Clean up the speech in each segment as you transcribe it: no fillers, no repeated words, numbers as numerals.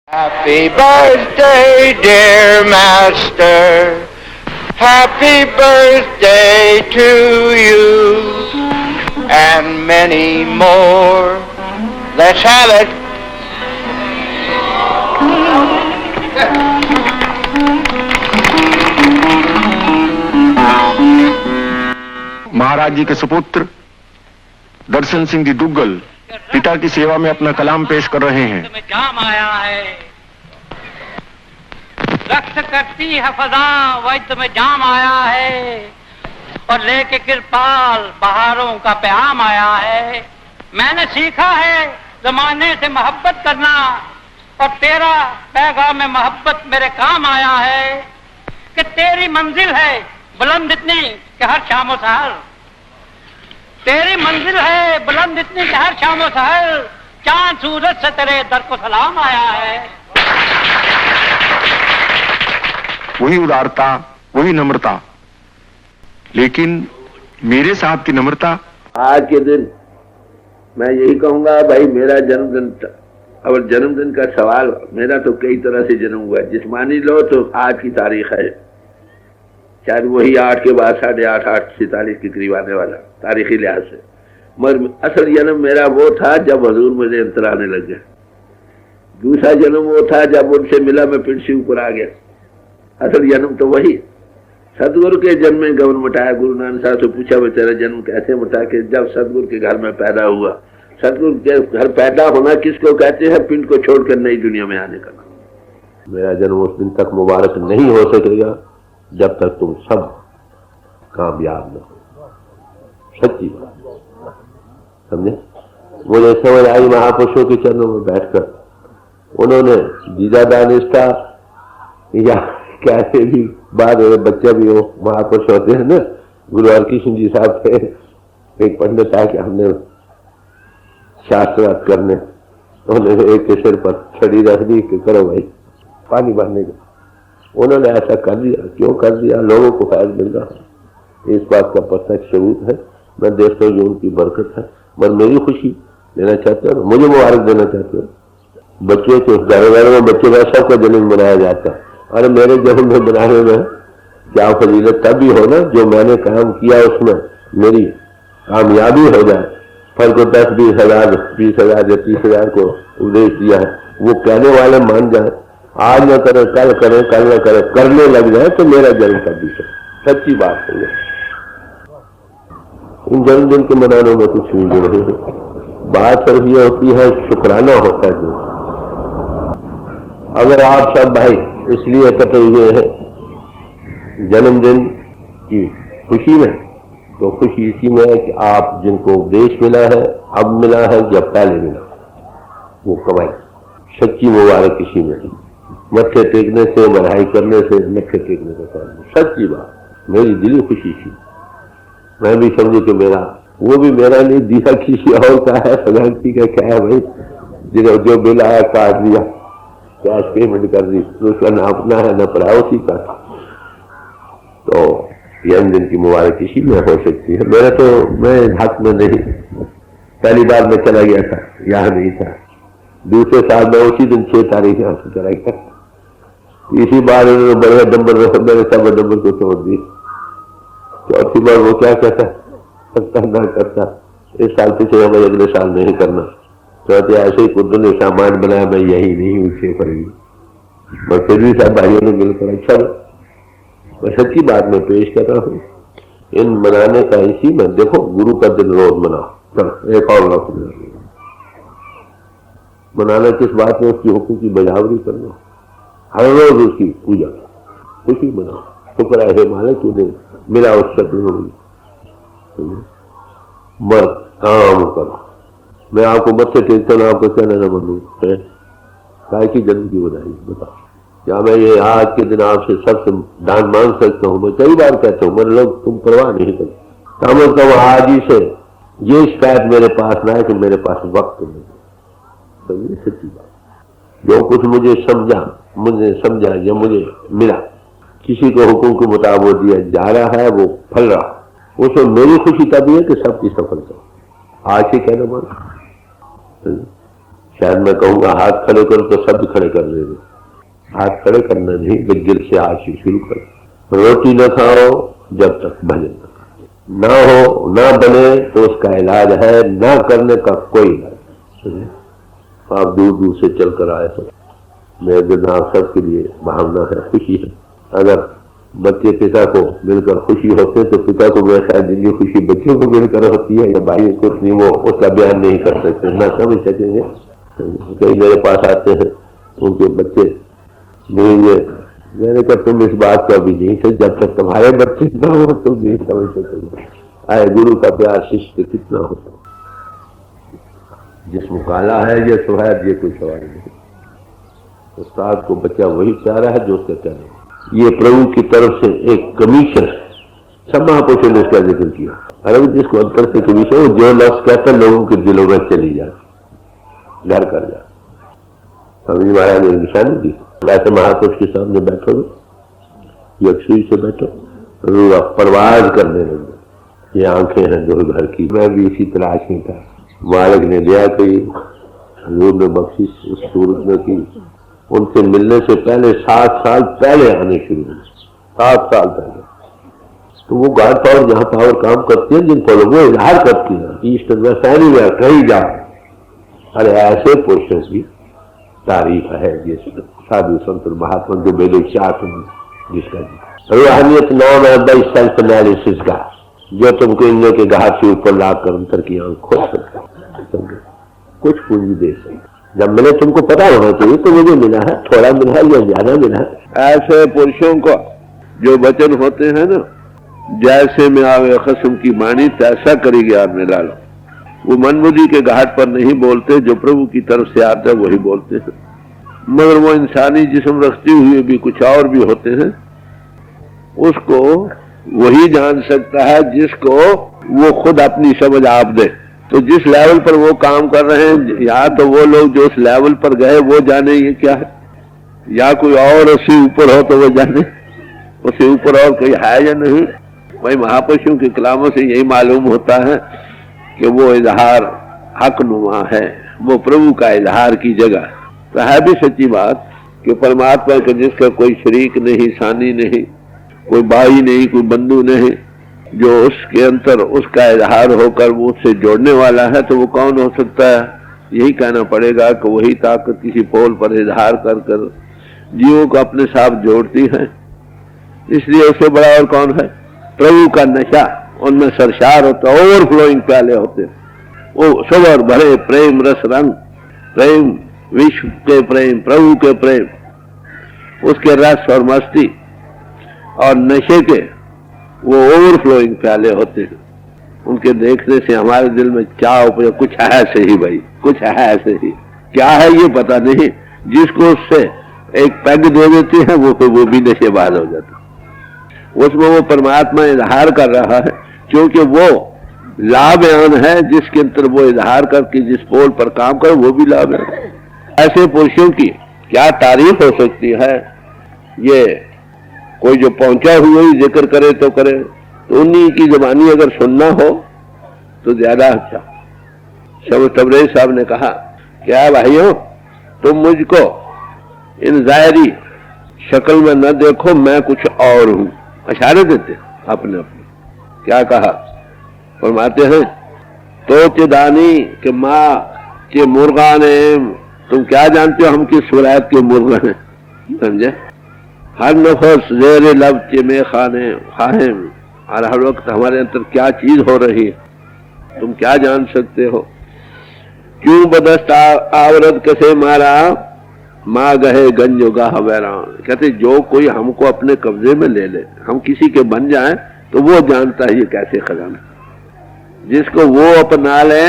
Happy birthday, dear master. Happy birthday to you. And many more. Let's have it. महाराज जी के सुपुत्र दर्शन सिंह जी दुग्गल पिता की सेवा में अपना कलाम पेश कर रहे हैं। जाम आया है, रक्त करती है फजा, वैद में जाम आया है, और लेके कृपाल बहारों का प्याम आया है। मैंने सीखा है जमाने से मोहब्बत करना, और तेरा पैगाम में मोहब्बत मेरे काम आया है कि तेरी मंजिल है बुलंद इतनी कि हर शाम सहर, तेरी मंजिल है बुलंद इतनी कि हर शाम सहर, चांद सूरज से तेरे दर को सलाम आया है। वही उदारता, वही नम्रता, लेकिन मेरे साहब की नम्रता। आज के दिन मैं यही कहूंगा भाई, मेरा जन्मदिन और जन्मदिन का सवाल, मेरा तो कई तरह से जन्म हुआ है। जिस्मानी लो तो आज की तारीख है, शायद वही 8 के बाद 8:30 8:46 के करीब आने वाला तारीखी लिहाज से। मगर असल जन्म मेरा वो था जब हजूर मुझे अंतर आने लग गया। दूसरा जन्म वो था जब उनसे मिला, मैं फिर से ऊपर आ गया। असल जन्म तो वही। सदगुरु के जन्म में गवन मटाया। गुरु नानक साहब से पूछा मैं तेरा जन्म कैसे मटा, के जब सदगुरु के घर में पैदा हुआ। सदगुरु के घर पैदा होना किसको कहते हैं? पिंड को छोड़कर नई दुनिया में आने का नाम। मेरा जन्म उस दिन तक मुबारक नहीं हो सकेगा जब तक तुम सब कामयाब न हो। सच्ची बात समझे। मुझे समझ आई महापुरुषों के चरणों में बैठकर, उन्होंने दीदादा निष्ठा या कैसे भी बाद बच्चा भी हो, महापुरुष होते हैं ना। गुरु हरकृष्ण जी साहब थे, एक पंडित आया कि हमने शास्त्रार्थ करने, उन्होंने एक के सिर पर छड़ी रख दी कि करो भाई पानी भरने का। उन्होंने ऐसा कर दिया। क्यों कर दिया? लोगों को फैज मिल रहा है, इस बात का प्रत्यक्ष सबूत है। मैं देखता हूँ जो उनकी बरकत है। मगर मेरी खुशी देना चाहते हो, मुझे मुबारक देना चाहते हो। बच्चे के घर में बच्चे का सबका जन्म मनाया जाता है। अरे मेरे जन्म में बनाने में क्या फजीलत तभी हो ना, जो मैंने काम किया उसमें मेरी कामयाबी हो जाए। फल को 10-20 हजार 20 हजार या 30 हजार को उपदेश दिया है, वो कहने वाले मान जाए। आज न करे, कल करे, कल न करे, करने लग जाए तो मेरा जन्म का विषय। सच्ची बात है। इन जन्मदिन के मनाने में कुछ नहीं है। बात सिर्फ ये होती है, शुक्राना होता है। जो अगर आप सब भाई इसलिए इकट्ठे हुए हैं जन्मदिन की खुशी में, तो खुशी इसी में है कि आप जिनको उपदेश मिला है, अब मिला है या पहले मिला, वो कमाई सच्ची मुबारक इसी में। मत्थे टेकने से, बढ़ाई करने से मत्थे टेकने का काम। सच्ची बात मेरी दिली खुशी थी। मैं भी समझू कि मेरा, वो भी मेरा नहीं दिया, किसी और का है। सदांती का क्या है भाई, जो बिल आया काट दिया, कैश पेमेंट कर दी, तो उसका ना अपना है ना पड़ा उसी का। तो जन्मदिन की मुबारक इसी में हो सकती है। मेरा तो मैं हक में नहीं, पहली बार मैं चला गया था, यहाँ नहीं था। दूसरे साल में उसी दिन 6 तारीख यहाँ से चला गया। इसी बार उन्होंने बड़े नंबर मेरे सब नंबर को छोड़ दी। चौथी बार वो क्या कहता करता ना करता, इस साल पीछे हमें अगले साल नहीं करना। तो ऐसे ही कुछ ने सामान बनाया, मैं यही नहीं उसे करेगी। मैं फिर भी सब भाइयों ने मिलकर अच्छा, मैं सच्ची बात में पेश कर रहा हूँ। इन मनाने का इसी में देखो, गुरु का दिन रोज मनाओ। चलो एक और लफ्ज मनाना किस बात में? उसकी हुक्म की बजावरी करना, हर रोज उसकी पूजा, खुशी मनाओ। शुक्र है मालिक तूने मिला उस शत्रु मत काम करो। मैं आपको मत्थे टेकता हूँ, आपको कहना न बनू है काय की जन्म की बधाई बताओ। क्या मैं ये आज के दिन आपसे सबसे दान मांग सकता हूँ? मैं कई बार कहता हूँ, मेरे लोग तुम परवाह नहीं करते। कम से कम आज ही से ये शिकायत मेरे पास ना है कि मेरे पास वक्त नहीं। समझे सच्ची बात। जो कुछ मुझे समझा या मुझे मिला, किसी को हुक्म के मुताबिक दिया जा रहा है, वो फल रहा, उसमें मेरी खुशी तभी है कि सबकी सफलता। आज ही कहना मान शायद मैं कहूंगा हाथ खड़े करो तो शब्द खड़े कर देंगे, हाथ खड़े करना नहीं, दिल से आज से शुरू करो। रोटी न खाओ जब तक भजन न हो, ना बने तो उसका इलाज है, ना करने का कोई इलाज। आप दूर दूर से चल कर आए हो, मेरे दिल आप सबके लिए भावना है, खुशी है। अगर बच्चे पिता को मिलकर खुशी होते तो पिता को मेरे ख्याल जिनकी खुशी बच्चों को मिलकर होती है या भाई कुछ नहीं, वो उसका बयान नहीं कर सकते, ना समझ सकेंगे। कई मेरे पास आते हैं, उनके बच्चे नहीं, मैंने कहा तुम इस बात को अभी नहीं समझ, जब तक तुम्हारे बच्चे ना हो तुम नहीं समझ सकोगे। आए गुरु का प्यार शिष्य कितना होता, जिसमें काला है ये सफेद, ये कोई सवाल नहीं। उस्ताद को बच्चा वही प्यारा है जो उसका प्यारा। ये प्रभु की तरफ से एक कमीशन, सब महापुरुषों ने इसका जिक्र किया। अरे जिसको अंतर से कमीशन, जो लफ्ज कहता लोगों के दिलों में चली जाए, घर कर जा। स्वामी महाराज ने निशानी दी, ऐसे महापुरुष के सामने बैठो, यक्षुई से बैठो, परवाज करने लगे। ये आंखें हैं जो घर की, मैं भी इसी तलाश में था। मालिक ने दिया कही, हजूर ने बख्शिश उस सूरत में की। उनसे मिलने से पहले 7 साल पहले आने शुरू हुए, 7 साल पहले। तो वो गार्ड पावर जहाँ पावर काम करती है, जिन पर वो इजहार करती है, ईस्ट वेस्ट एनीवेयर कहीं जाओ। अरे ऐसे पुरुषों की तारीफ है जिस साधु संत महात्मा जो बेले चाहते जिसका रूहानियत नाम है बाई सेल्फ एनालिसिस का, जो तुमको इनमें के घाट से ऊपर लाकर अंतर की आंख खोल सकता, कुछ पूंजी दे सकता। जब मैंने तुमको पता होना चाहिए तो मुझे मिला है, थोड़ा मिला है या ज्यादा मिला है। ऐसे पुरुषों को जो वचन होते हैं ना, जैसे में आवे खसम की वाणी तैसा करेगी आपने लालो। वो मनमुदी के घाट पर नहीं बोलते, जो प्रभु की तरफ से आता है वही बोलते हैं। मगर वो इंसानी जिस्म रखते हुए भी कुछ और भी होते हैं, उसको वही जान सकता है जिसको वो खुद अपनी समझ आप दे। तो जिस लेवल पर वो काम कर रहे हैं, या तो वो लोग जो उस लेवल पर गए वो जाने ये क्या है, या कोई और उससे ऊपर हो तो वो जाने उससे ऊपर और कोई है या नहीं। भाई महापुरुषों के कलामों से यही मालूम होता है कि वो इजहार हक नुमा है, वो प्रभु का इजहार की जगह। तो है भी सच्ची बात कि परमात्मा के जिसका कोई शरीक नहीं, सानी नहीं, कोई भाई नहीं, कोई बंधु नहीं, जो उसके अंतर उसका इजहार होकर वो उससे जोड़ने वाला है, तो वो कौन हो सकता है? यही कहना पड़ेगा कि वही ताकत किसी पोल पर इजहार कर कर जीवों को अपने साथ जोड़ती है। इसलिए उससे बड़ा और कौन है? प्रभु का नशा उनमें सरशार होता, ओवरफ्लोइंग प्याले होते, वो सबर भरे प्रेम रस रंग, प्रेम विश्व के प्रेम, प्रभु के प्रेम, उसके रस और मस्ती और नशे के वो ओवरफ्लोइंग प्याले होते हैं। उनके देखने से हमारे दिल में क्या उपयोग, कुछ है ऐसे ही भाई, कुछ है ऐसे ही, क्या है ये पता नहीं। जिसको उससे एक पैग दे देते हैं वो भी नशेबाज हो जाता। उसमें वो परमात्मा इजहार कर रहा है, क्योंकि वो लाभयान है जिसके अंतर वो इजहार करके जिस पोल पर काम करे वो भी लाभ है। ऐसे पुरुषों की क्या तारीफ हो सकती है। ये कोई जो पहुंचा हुआ ही जिक्र करे तो करे, तो उन्हीं की जबानी अगर सुनना हो तो ज्यादा अच्छा। शब तबरेज साहब ने कहा, क्या भाइयों तुम मुझको इन जाहिरी शक्ल में न देखो, मैं कुछ और हूं। इशारे देते अपने अपने। क्या कहा? फरमाते हैं, तो चिदानी के माँ के मुर्गा ने, तुम क्या जानते हो हम किस विलायत के मुर्गा हैं? समझे? हर नफस जेर लब चिमे खाने खाहिम, और हर वक्त हमारे अंदर क्या चीज हो रही है तुम क्या जान सकते हो। क्यों बदस्त आवरत कसे मारा, माँ गहे गंज गाह बैरान। कहते जो कोई हमको अपने कब्जे में ले ले, हम किसी के बन जाएं, तो वो जानता है ये कैसे खजाना। जिसको वो अपना ले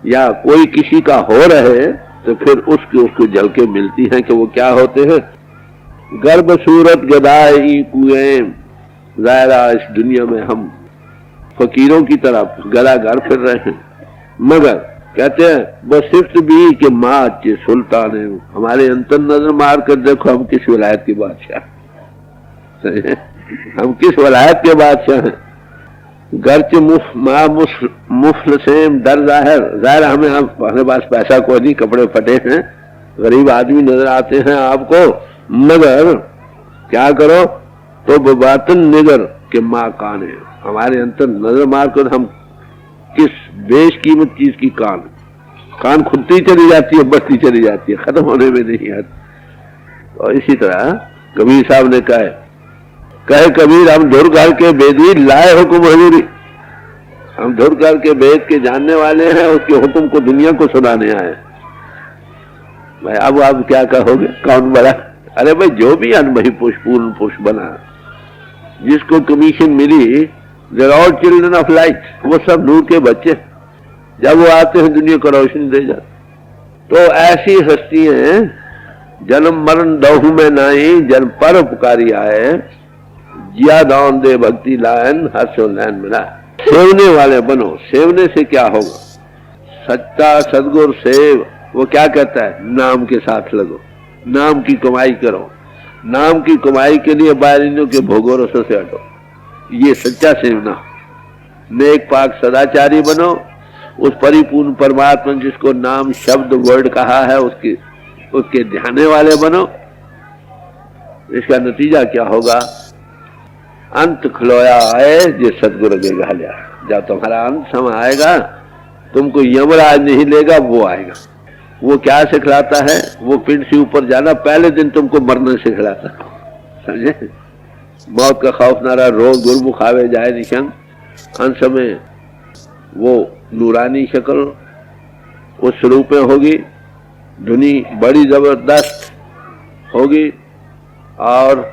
या कोई किसी का हो रहे, तो फिर उसको झलके मिलती हैं कि वो क्या होते हैं। गर्भ सूरत गदाई कुएं, ज़ाहिरा इस दुनिया में हम फकीरों की तरफ गला घर फिर रहे हैं, मगर कहते हैं बसिफ्त भी कि माँ के सुल्तान है। हमारे अंतर नजर मार कर देखो हम किस विलायत के बादशाह, हम किस विलायत के बादशाह हैं। गर्च मुफल से डर जाहिर हमें हमारे पास पैसा कोई नहीं, कपड़े फटे हैं, गरीब आदमी नजर आते हैं आपको, मगर क्या करो तो बबातन निगर के माँ कान है, हमारे अंतर नजर मार कर हम किस बेशकीमत चीज की कान खुदती चली जाती है, बढ़ती चली जाती है, खत्म होने में नहीं आती। और इसी तरह कबीर साहब ने कहे कबीर हम धुर घर के बेदवी लाए हुक्म हजूरी, हम धुर घर के वेद के जानने वाले हैं, उसके हुक्म को दुनिया को सुनाने आए। भाई अब आप क्या कहोगे, कौन बड़ा? अरे भाई जो भी अनमही पूर्ण पुष्प बना, जिसको कमीशन मिली, they're all children of light, वो सब नूर के बच्चे, जब वो आते हैं दुनिया को रोशनी दे जाते। तो ऐसी हस्तियां जन्म मरण दोहू में नहीं, जन्म पर उपकारी आए, जिया दान दे भक्ति लायन हर सो लैन मिला। सेवने वाले बनो। सेवने से क्या होगा? सच्चा सदगुरु सेव, वो क्या कहता है? नाम के साथ लगो, नाम की कमाई करो, नाम की कमाई के लिए बायरियों के भोगों रसों से हटो, ये सच्चा सेवना। नेक पाक सदाचारी बनो, उस परिपूर्ण परमात्मा जिसको नाम शब्द वर्ड कहा है उसके ध्याने वाले बनो। इसका नतीजा क्या होगा? अंत खलोया आए जे सदगुरु के घालिया। जब तुम्हारा अंत समय आएगा, तुमको यमराज नहीं लेगा, वो आएगा। वो क्या सिखलाता है? वो पिंड से ऊपर जाना, पहले दिन तुमको मरना सिखलाता है, समझे? मौत का खौफ ना रहा, रोग गुरमुख आवे जाए निशंक। अंत समय वो नूरानी शक्ल उस स्वरूप में होगी, धुनी बड़ी जबरदस्त होगी, और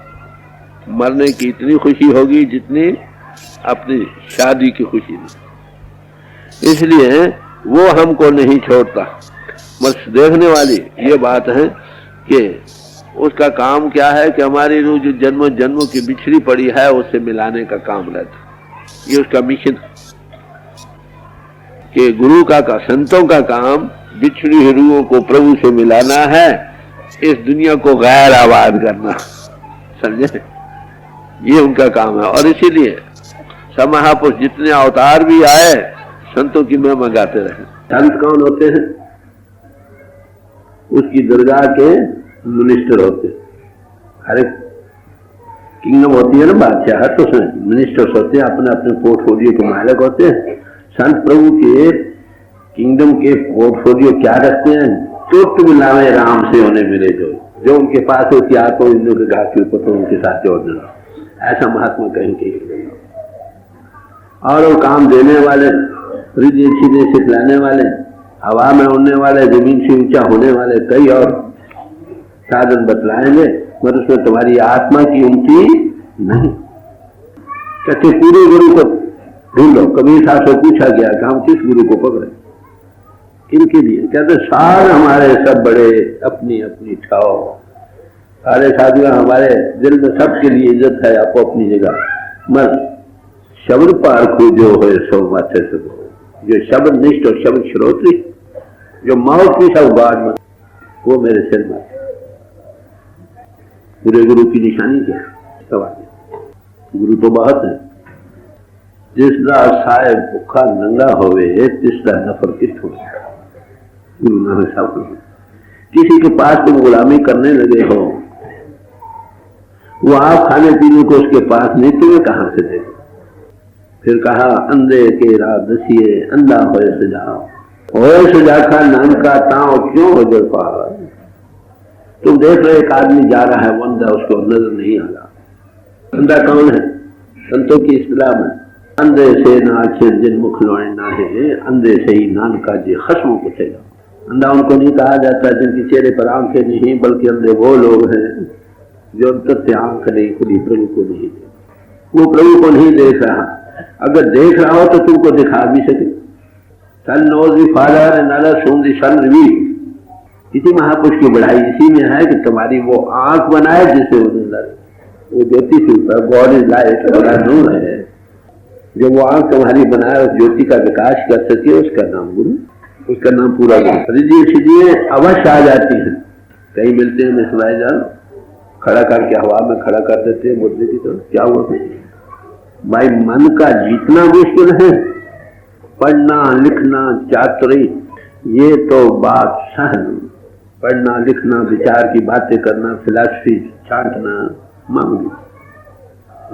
मरने की इतनी खुशी होगी जितनी अपनी शादी की खुशी नहीं। इसलिए वो हमको नहीं छोड़ता। बस देखने वाली ये बात है कि उसका काम क्या है कि हमारी रूह जो जन्मों जन्मों की बिछड़ी पड़ी है उससे मिलाने का काम रहता। ये उसका मिशन कि गुरु का संतों का काम बिछड़ी हुई रूहों को प्रभु से मिलाना है, इस दुनिया को गैर आबाद करना, समझे? ये उनका काम है। और इसीलिए सब महापुरुष जितने अवतार भी आए, संतों की महिमा गाते रहे। संत कौन होते हैं? उसकी दरगाह के मिनिस्टर होते। हर एक किंगडम होती है ना, बादशाह, तो मिनिस्टर्स होते हैं, अपने अपने पोर्टफोलियो के मालिक होते हैं। संत प्रभु के किंगडम के पोर्टफोलियो क्या रखते हैं? चुट मिलावे राम से होने मिले, जो उनके पास है उसकी आत्मा इंद्रों के घाट के ऊपर तो उनके साथ जोड़ देना, ऐसा महात्मा कहेंगे। और वो काम देने वाले, रिद्धि सीधे सिखलाने वाले, हवा में उड़ने वाले, जमीन से ऊंचा होने वाले, कई और साधन बतलाएंगे, मगर उसमें तुम्हारी आत्मा की उनकी नहीं। कहते पूरे गुरु को ढूंढो। कबीर साहब से पूछा गया कि हम किस गुरु को पकड़े, किनके लिए? कहते सारे हमारे सब बड़े अपनी अपनी ठाव, सारे साधु हमारे दिल में सबके लिए इज्जत है, आपको अपनी जगह। मगर शब्द पारखो जो है सो माथे से, जो शब्द निष्ठ और शब्द श्रोत्री, जो मौत की सब बात में, वो मेरे सिर में। पूरे गुरु की निशानी क्या है? सवाल। गुरु तो बहुत है। जिसका साहेब भूखा नंगा होवे, तिसरा नफर किस हो। गुरु नानक साहब, किसी के पास तुम गुलामी करने लगे हो, वो आप खाने पीने को उसके पास नहीं, तुम्हें कहां से दे? फिर कहा अंधे के राह दसिए, अंधा होए सजाओ, होए सजाखा नाम का ताओ क्यों हो जल पा। तुम देख रहे एक आदमी जा रहा है, वो अंधा, उसको नजर नहीं आ रहा। अंधा कौन है? संतों की इस्तिलाह में अंधे से नाचे जिन मुख लोए ना है, अंधे से ही नान का जी खस्मों को थे। अंधा उनको नहीं कहा जाता जिनके चेहरे पर आंखें नहीं, बल्कि अंधे वो लोग हैं जो अंतर से आंख नहीं खुली, प्रभु को नहीं देख, वो प्रभु को नहीं देख रहा। अगर देख रहा हो तो तुमको दिखा भी सके। Son knows the father and son the son reveal. किसी महापुरुष की बढ़ाई इसी में है कि तुम्हारी वो आंख बनाए जिससे वो ज्योति से ऊपर, गॉड इज लाइट, बड़ा नूर है, जो वो आंख तुम्हारी बनाए उस ज्योति का विकास कर सके, उसका नाम गुरु, उसका नाम पूरा गुरु। रिद्धि सिद्धि अवश्य आ जाती है। कहीं मिलते हैं, मैं सुनाए जाओ, खड़ा करके हवा में खड़ा कर देते हैं मुर्दे की तरफ, क्या हुआ? भाई मन का जीतना मुश्किल है, पढ़ना लिखना चातुरी ये तो बात सहन। पढ़ना लिखना, विचार की बातें करना, फिलॉसफी छांटना मामूली,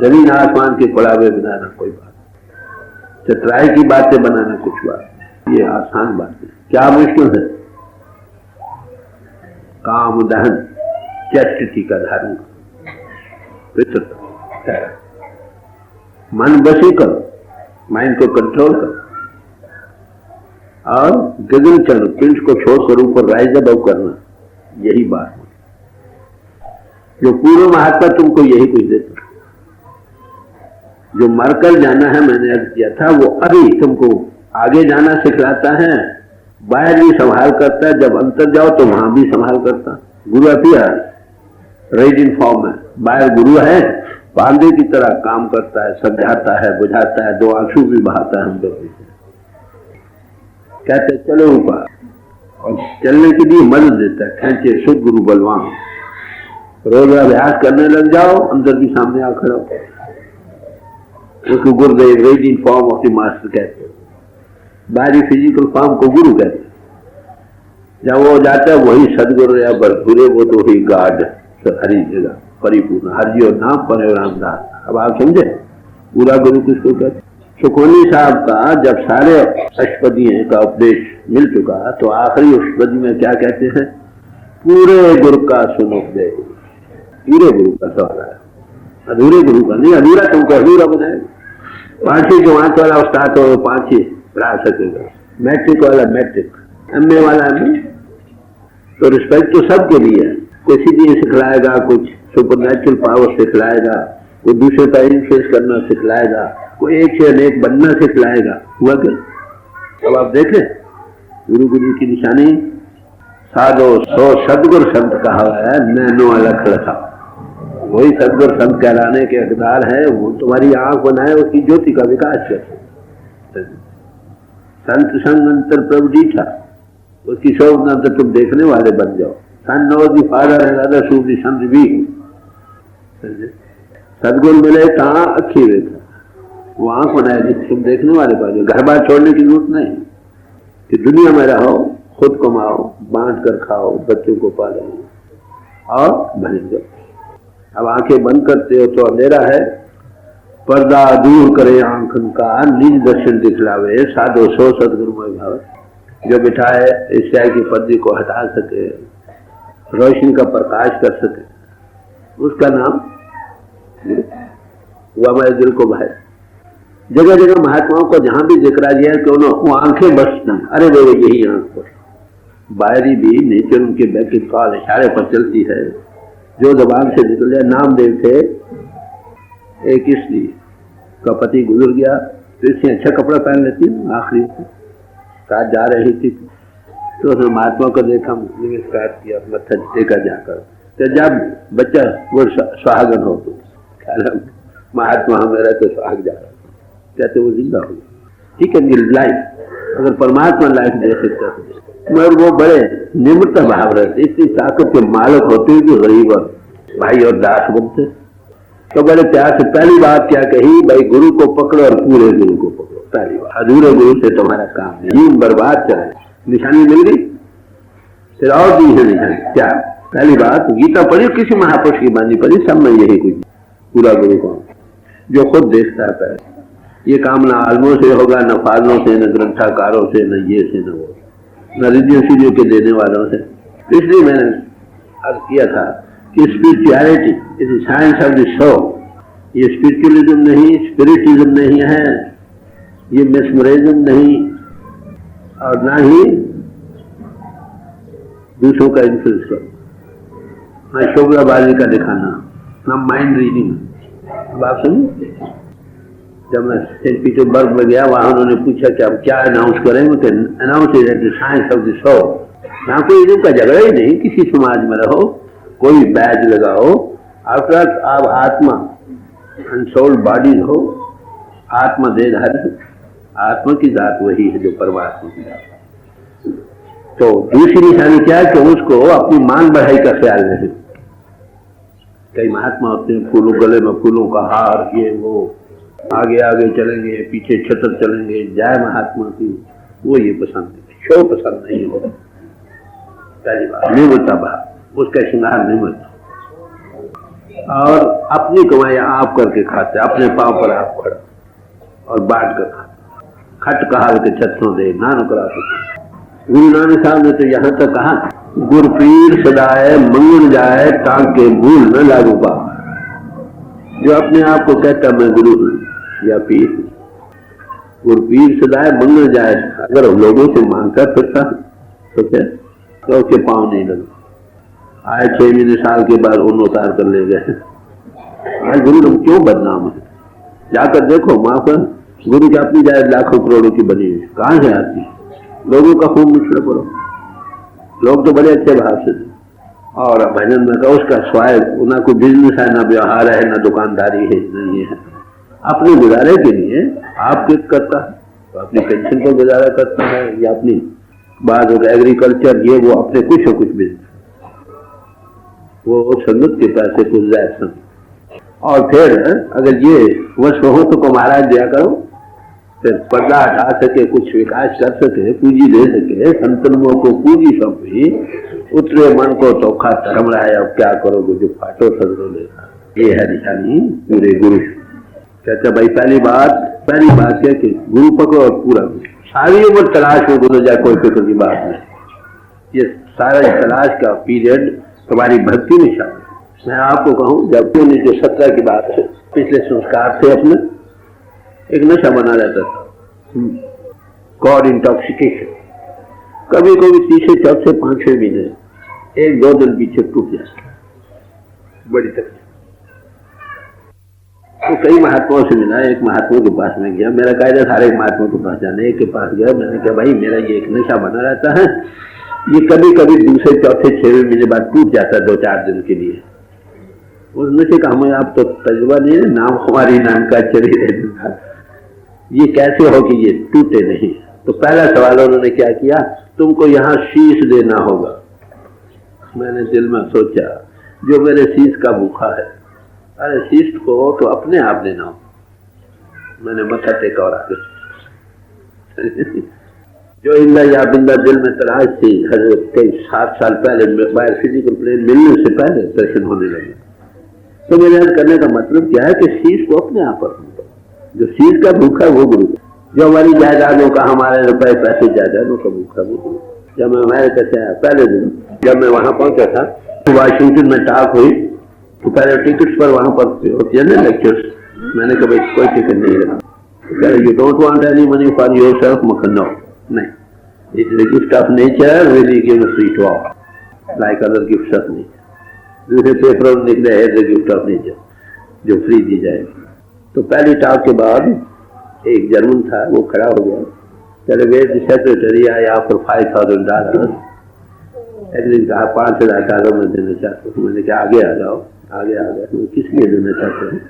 जमीन आसमान के खुलावे बनाना कोई बात, चतुराई की बातें बनाना कुछ बात, ये आसान बात है। क्या मुश्किल है? काम दहन, चैस्टिटी का धारण, पवित्रता, मन बसी कर, माइंड को कंट्रोल कर, और गगन चरण पिंड को छोड़कर ऊपर राइज अबव करना, यही बात है। जो पूर्व महात्मा तुमको यही कुछ देता, जो मरकर जाना है, मैंने अर्ज किया था, वो अभी तुमको आगे जाना सिखलाता है, बाहर भी संभाल करता है, जब अंतर जाओ तो वहां भी संभाल करता। गुरु अपियर रेड इन फॉर्म है, बाहर गुरु है, पांडे की तरह काम करता है, समझाता है, बुझाता है, दो आंसू भी बहाता है हम लोग। कहते चलो ऊपर, और चलने के लिए मदद देता है, खेचे शुद्ध गुरु बलवान। रोज अभ्यास करने लग जाओ, अंदर भी सामने आ खड़ा हो। उसको गुरुदेव red in form of the master कहते हैं, बाहरी फिजिकल फॉर्म को गुरु कहते हैं। जब वो जाता है वही सदगुरु या बरखुरे, वो तो ही गार्ड हरी जगह परिपूर्ण, हरि और नाम पर रामदास। अब आप समझे पूरा गुरु किसको कहते? सुखोनी साहब का जब सारे अष्टपदी का उपदेश मिल चुका तो आखिरी अष्टपदी में क्या कहते हैं? पूरे गुरु का सुनो उपदेश। पूरे गुरु का सवाल है, अधूरे गुरु का नहीं। अधूरा तुमको अधूरा बनाएगा। 5 जो 5 वाला उस्ताद हो 5 ही पढ़ा सकेगा, मैट्रिक वाला मैट्रिक, MA वाला MA। तो रिस्पेक्ट तो सबके लिए है। कोई सीधी सिखलाएगा, कुछ सुपरनेचुरल पावर सिखलाएगा, कोई दूसरे का इन्फ्लुएंस करना सिखलाएगा, कोई एक से अनेक बनना सिखलाएगा। हुआ क्या? अब आप देखें गुरु की निशानी साधो सो सदगुरु संत कहा है, नैनो अलख लखा। वही सदगुरु संत कहलाने के हकदार है। वो तुम्हारी आंख बनाए, उसकी ज्योति का विकास कर। संत संग अंतर प्रभु दीठा, उसकी शोभ अंतर तुम देखने वाले बन जाओ। Son know the father and other should be son be. सदगुरु मिले कहाँ अच्छी रेखा, वो आंख बनाए तुम देखने वाले बन जाओ। घर बार छोड़ने की जरूरत नहीं कि दुनिया में रहो, खुद कमाओ, बांट कर खाओ, बच्चों को पालो और बने जाओ। अब आंखें बंद करते हो तो अंधेरा है, पर्दा दूर करे आंखन का, निज दर्शन दिखलावे, साधो सो सदगुरुमय भाव। जो बिठाए ईर्ष्या के पर्दे को हटा सके, रोशनी का प्रकाश कर सके, उसका नाम हुआ मेरे दिल को भाई। जगह जगह महात्माओं को जहां भी जिक्रा दिया कि वो आंखें बसना, अरे वो यही आंख पर बाहरी भी नेचर उनके बैक कॉल इशारे पर चलती है। जो जबान से निकल जाए, नामदेव थे, एक स्त्री का पति गुजर गया तो इससे अच्छा कपड़ा पहन लेती, आखिरी साथ जा रही थी तो उसने महात्मा को देखा, नमस्कार किया, मत्था टेका जाकर। तो जब बच्चा वो सुहागन हो तो महात्मा मेरा तो सुहाग जा रहा, कहते वो जिंदा हो गया। ठीक है, लाइफ अगर परमात्मा लाइफ दे सकता है, मगर वो बड़े निम्रता भाव रहते, इतनी ताकत के मालक होते भी गरीब और भाई और दास बनते। तो बड़े प्यार से पहली बात क्या कही, भाई गुरु को पकड़ो और पूरे गुरु को पकड़ो। पहली बात, अधूरे गुरु से तुम्हारा काम नहीं, जीवन बर्बाद चले। निशानी मिल गई, फिर और दी है निशानी क्या? पहली बात, गीता पढ़ी, किसी महापुरुष की बानी पढ़ी, सब में यही कुछ। पूरा गुरु कौन? जो खुद देखता है पहले। ये काम न आलमों से होगा, न फाजलों से, न ग्रंथाकारों से, न ये से, न वो, न रिद्धियों सीढ़ियों के देने वालों से। इसलिए मैंने अर्ज किया था कि spirituality is science of the soul. ये स्पिरिचुअलिज्म नहीं, स्पिरिटिज्म नहीं है, ये मेस्मरिज्म नहीं, और ना ही दूसरों का इन्फ्लुएंस करो, ना शोभराबाजी का दिखाना, ना माइंड रीडिंग। अब आप सुनिए, जब मैं सेंट पीटर्सबर्ग में गया, वहां उन्होंने पूछा कि अब क्या अनाउंस करेंगे? Announce is the science of the soul. यहाँ कोई इनका झगड़ा ही नहीं, किसी समाज में रहो, कोई बैज लगाओ, आफ्टर आप आत्मा अनसोल्ड बॉडीज हो, आत्मा देहधारी, आत्मा की जात वही है जो परमात्मा की जात। तो दूसरी निशानी क्या है कि उसको अपनी मान बढ़ाई का ख्याल नहीं। कई महात्मा होते हैं फूलों, गले में फूलों का हार, ये वो, आगे आगे चलेंगे, पीछे छतर चलेंगे, जय महात्मा की, वो ये पसंद है। शो पसंद नहीं होगा। पहली बात निर्मलता भाव, उसका श्रृंगार निर्मलता, और अपनी कमाई आप करके खाते, अपने पांव पर आप खड़ा और बांट कर खाते। खट कहाल के छत्रों दे नान करा सकते। गुरु नानक साहब ने तो यहाँ तक कहा, गुरपीर सदाए मंगल जाए टांके भूल न लागू पा। जो अपने आप को कहता मैं गुरु हूं या पीर, गुरपीर सदाए मंगल जाए, अगर लोगों से मांगता फिरता तो क्या, तो उसके पाँव नहीं लगे। आए 6 महीने साल के बाद उन उतार कर ले गए। आज गुरु लोग क्यों बदनाम है? जाकर देखो, माँ पर गुरु की अपनी जाए लाखों करोड़ों की बनी हुई, कहाँ से आती? लोगों का खून मिश्र करो। लोग तो बड़े अच्छे भाव से, और भजन में का उसका स्वाद, ना कोई बिजनेस है, ना व्यवहार है, ना दुकानदारी है, नहीं है। अपने गुजारे के लिए आप किस करता है, तो अपनी पेंशन पर गुजारा करता है, या अपनी बाद एग्रीकल्चर, ये वो अपने कुछ और कुछ बिजनेस, वो संगत के पैसे कुछ जाए। और फिर अगर ये वश हो तो महाराज दिया करो, फिर पर्दा हटा सके, कुछ विकास कर सके, पूंजी दे सके, संतनों को पूंजी सौंपी, उतरे मन को चौखा धर्म रहा है, अब क्या करोगे जो फाटो सदरो लेगा। ये है निशानी पूरे गुरु। कहते भाई पहली बात है कि गुरु पकड़ो और पूरा सारी उम्र तलाश में गुजर जाए, कोई फिक्र की बात नहीं। ये सारा तलाश का पीरियड तुम्हारी भक्ति में शामिल। मैं आपको कहूँ, जब 1917 की बात है, पिछले संस्कार से अपने एक नशा बना रहता था, गॉड इंटॉक्सिकेशन। कभी कभी तीसरे चौथे 5-6 महीने 1-2 दिन पीछे टूट जाता, बड़ी तकलीफ। तो कई महात्माओं से मिला, एक महात्मा के पास में गया, मेरा कायदा सारे महात्मा को पास जाने, एक के पास गया, मैंने कहा भाई मेरा ये एक नशा बना रहता है, ये कभी कभी दूसरे चौथे 6वें महीने बाद टूट जाता है 2-4 दिन के लिए। उस नशे का हमें आप तो तजुर्बा नहीं है, नाम हमारी नाम का चली रहे, ये कैसे हो कि ये टूटे नहीं। तो पहला सवाल उन्होंने क्या किया, तुमको यहाँ शीश देना होगा। मैंने दिल में सोचा, जो मेरे शीश का भूखा है, अरे शीश को तो अपने आप देना हो। मैंने मथा टेका और आगे जो इल्ला या बिंदा दिल में तलाश थी, कई 7 साल पहले बाहर फिजिकल प्लेन मिलने से पहले दर्शन होने लगे। तो मेरे याद करने का मतलब क्या है कि शीश को अपने आप पर, जो शीश का भूखा वो गुरु, जो हमारी जायदादों का, हमारे रुपए पैसे जायदादों का भूखा वो गुरु। जब मैं अमेरिका से आया, पहले दिन जब मैं वहां पहुंचा था, तो वाशिंगटन में टॉक हुई, तो पहले टिकट्स पर वहां पर होती है ना लेक्चर्स, मैंने कहा भाई कोई टिकट नहीं रहा। You don't want any money for yourself? No, नहीं, it is a gift of nature, really give free to all like other gifts of nature. दूसरे पेपर में निकले है द गिफ्ट ऑफ नेचर, जो फ्री दी जाएगी। तो पहली टॉक के बाद एक जर्मन था, वो खड़ा हो गया, चले गए सेक्रेटरी, आई ऑफर $5,000। एक कहा $5,000 में देना चाहता हूँ। मैंने कहा आगे आ जाओ, आगे आ गया। किस लिए देना चाहते हैं?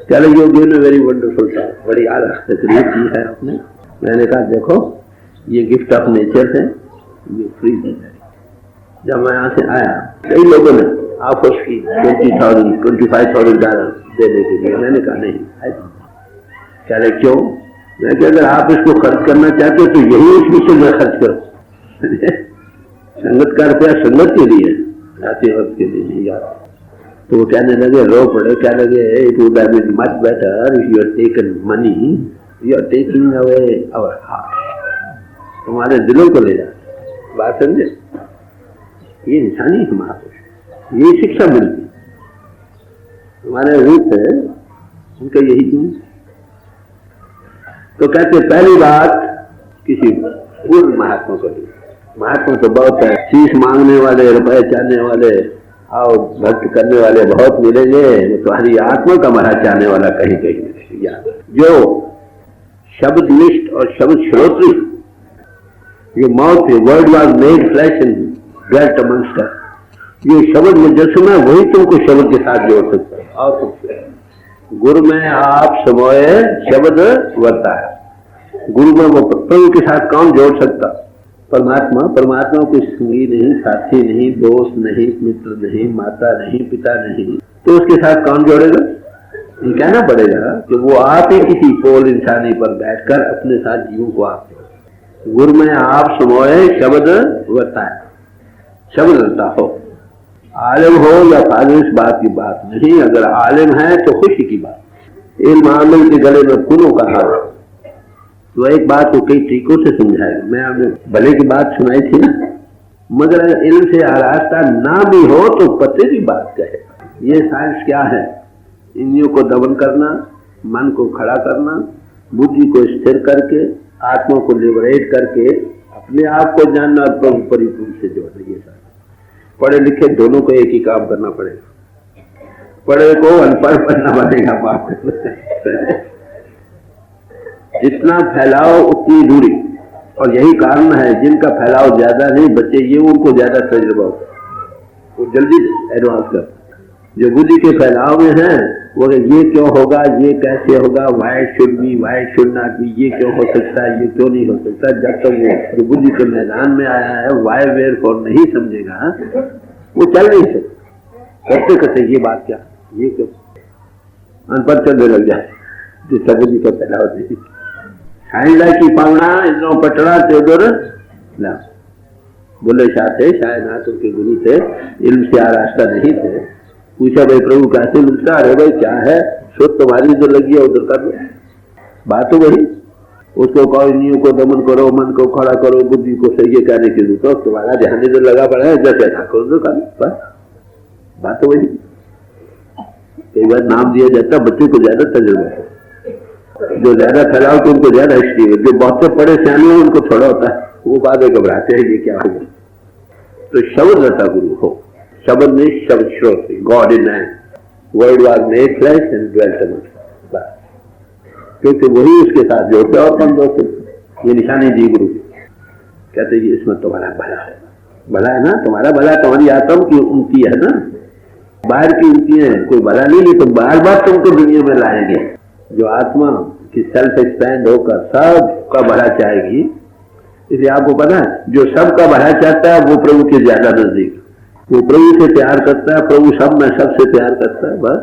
चलो you give very wonderful talk, बड़ी आला तकरीर की है आपने। मैंने कहा देखो ये गिफ्ट ऑफ नेचर है, ये फ्री दी जाएगी। जब मैं यहाँ से आया, कई लोगों ने ऑफर्स की $20,000 $25,000 देने के लिए। मैंने कहा नहीं। कह रहे क्यों? मैं कहा अगर आप इसको खर्च करना चाहते तो यही इस विषय में खर्च करो। संगत का रुपया संगत के लिए, आते वक्त के लिए नहीं यार। तो वो कहने लगे, रो पड़े, क्या लगे, it would have been much better if you had taken money, you are taking away our heart. तुम्हारे दिलों को ले जाते। बात समझे? ये निशानी है महापुरुष, ये शिक्षा मिलती। हमारे रूप है उनका यही क्यों। तो कहते पहली बात किसी पूर्ण महात्मा को दी। महात्मा तो बहुत है, शीश मांगने वाले, रुपए चाहने वाले और भक्त करने वाले बहुत मिलेंगे, तुम्हारी आत्मा का मरा चाहने वाला कहीं कहीं मिलेगा। जो शब्द निष्ठ और शब्द श्रोत्री, ये mouth word was made flesh and dwelt amongst अस, ये शब्द मुजस्समा वही तुमको शब्द के साथ जोड़ सकता है। और कुछ गुरु में आप समोए शब्द वर्ता है, गुरु में वो प्रभु के साथ कौन जोड़ सकता? परमात्मा। परमात्मा कोई संगी नहीं, साथी नहीं, दोस्त नहीं, मित्र नहीं, माता नहीं, पिता नहीं, तो उसके साथ कौन जोड़ेगा? ये कहना पड़ेगा कि वो आप ही किसी पोल इंसानी पर बैठकर अपने साथ जीवों को आप गुरु में आप समोए शब्द वर्ताए, शब्द रता हो। आलिम हो या फाजिल इस बात की बात नहीं, अगर आलिम है तो खुशी की बात। इल्म आमिल के गले में फूलों का हार, तो एक बात को कई तरीकों से समझाएगा। मैं आपने भले की बात सुनाई थी ना, मगर अगर इल्म से आरास्ता ना भी हो तो पते की बात कहे। ये साइंस क्या है? इंद्रियों को दमन करना, मन को खड़ा करना, बुद्धि को स्थिर करके, आत्मा को लिबरेट करके अपने आप को जानना और प्रभु परिपूर्ण से जोड़ना। ये सारा पढ़े लिखे दोनों को एक ही काम करना पड़ेगा। पढ़े को अनपढ़ बनना पड़ेगा, माफ करना। जितना फैलाव उतनी दूरी, और यही कारण है जिनका फैलाव ज्यादा नहीं, बच्चे ये उनको ज्यादा तजुर्बा होता है, वो जल्दी एडवांस करते। जो बुद्धि के फैलाव में है वो ये क्यों होगा, ये कैसे होगा, why should be, why should not be, ये क्यों हो सकता है, ये क्यों नहीं हो सकता। जब तक वो जो बुद्धि के मैदान में आया है वाई वेयर फॉर नहीं समझेगा, वो चल नहीं सकता। करते करते ये बात क्या, ये क्यों, अनपढ़ चलने लग जाए जिसका बुद्धि का फैलाव नहीं। खाइला की पावना इधरों पटड़ा तेदर ना बोले शाह थे, शायद उनके गुरु थे, इल्म से आरास्ता नहीं थे। पूछा भाई प्रभु कैसे मिलता? अरे भाई क्या है, सोच तुम्हारी जो लगी है उधर कर लो। बात तो वही, उसको कहो इंद्रियों को दमन करो, मन को खड़ा करो, बुद्धि को सही कहने के लिए तो तुम्हारा ध्यान इधर लगा पड़ा है, जैसे ऐसा करो तो कर, बस बात तो वही। कई बार नाम दिया जाता है, बच्चे को ज्यादा तजुर्बा है, जो ज्यादा फैलाव तो उनको ज्यादा हिस्ट्री है, जो बहुत से पढ़े सियाने उनको थोड़ा होता है, वो बाद में घबराते हैं ये क्या होगा। तो शब्द रता गुरु हो, शब्द में शब्द श्रोत, God in man, word was made flesh and dwelt among us, क्योंकि वही उसके साथ जोड़ते और कम दोस्त। ये निशानी दी गुरु, कहते हैं इसमें तुम्हारा भला है, भला है ना, तुम्हारा भला, तुम्हारी आत्मा की उन्नति है ना, बाहर की उन्नति है, कोई भला नहीं है। तो बार बार तुमको दुनिया में लाएंगे। जो आत्मा की सेल्फ एक्सपैंड होकर सबका भला चाहेगी, इसलिए आपको पता है जो सबका भला चाहता है वो प्रभु के ज्यादा नजदीक, वो प्रभु से प्यार करता है, प्रभु सब में सबसे प्यार करता है। बस